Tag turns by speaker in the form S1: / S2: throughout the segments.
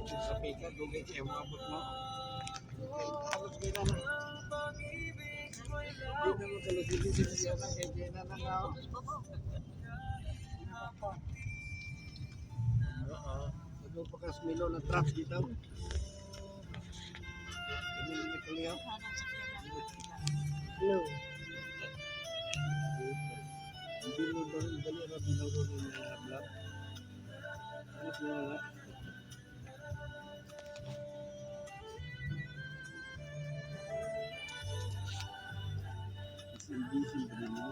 S1: sa pika, dugay kayo mabot mo. Tapos kayo na. Hindi na mo kalagilid siya na kay Jenna na nga. Oo. Ito pa kasmilo na traps dito. Hindi na kaliyaw. Hello. Hindi mo ba rin dali na binuro ng mga vlog? Ano po nga? Busy ba rin mo?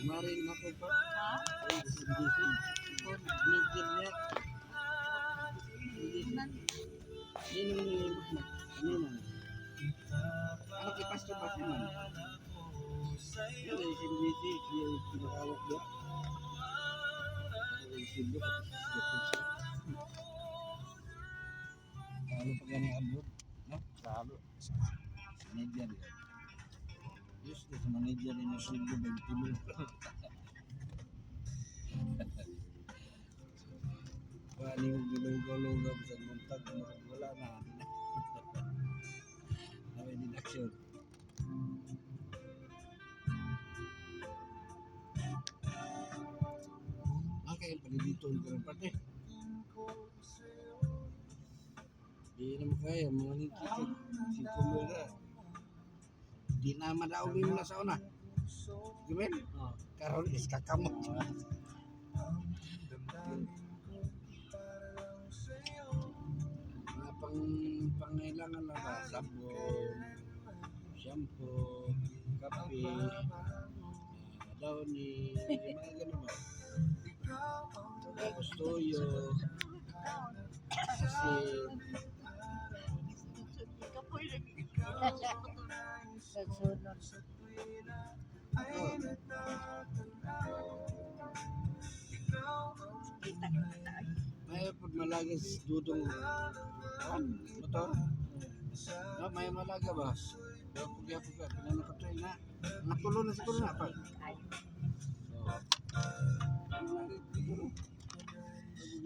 S1: Marin na po ba? Busy. Medyo niya. Hindi nang nilibot mo. Ano na? Ano kipas-kipas naman? Yan ay busy. Siya yung pinakawak niya. Silo ka. Lalo pa gani abot. No? Lalo. Canadian yan. Yes, sa Canadian yung silo ba yung tilo. Wali mo gulong-gulong sa muntag. Wala na. Naway din action. Okay, palilito yung karang parte. Di naman kaya, mga ngikikid. Si Kumura. Di naman daw mo na sa una. Gimel? Karon is kakamot. Mga pangailangan na ba? Sabon, shampoo, kape, downy, mga gano'n ba? Tapos toyo, asin. May pud malagis dudong motor. No, may malaga ba? Kaya pud ka pinano ka try na. Natulo na siguro na pa.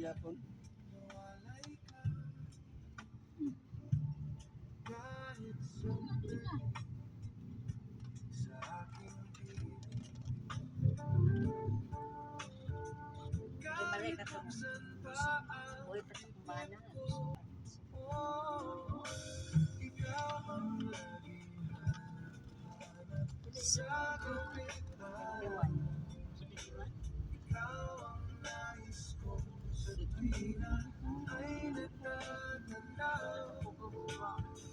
S1: Yapon.
S2: Balik ka sa buhay pa sa kumana.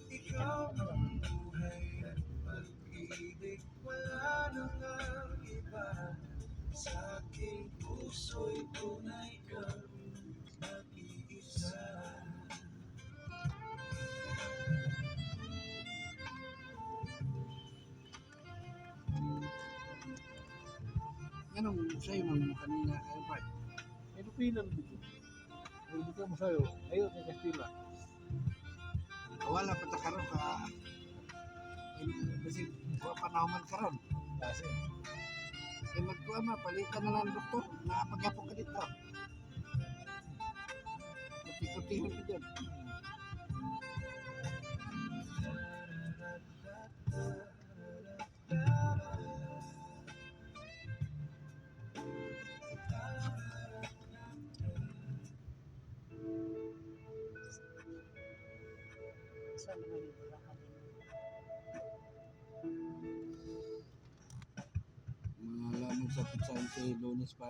S3: Ikaw ang buhay at pag-ibig, wala nang ang iba. Sa aking puso'y tunay kang nag-iisa.
S1: Anong sa'yo man kanina kayo pa?
S4: Ano pilang dito? Hindi ka masayo. Ayaw sa Kastila.
S1: Wala pa ta karon ka. Kasi panahon man karon.
S4: Kasi.
S1: Eh magkuha ma, palitan na lang doktor. Nakapagyapon ka dito. Matikot-tikot ka dyan.
S2: Saan naman yung burakan din?
S1: Mga lamang sa pizza sa Lunes pa.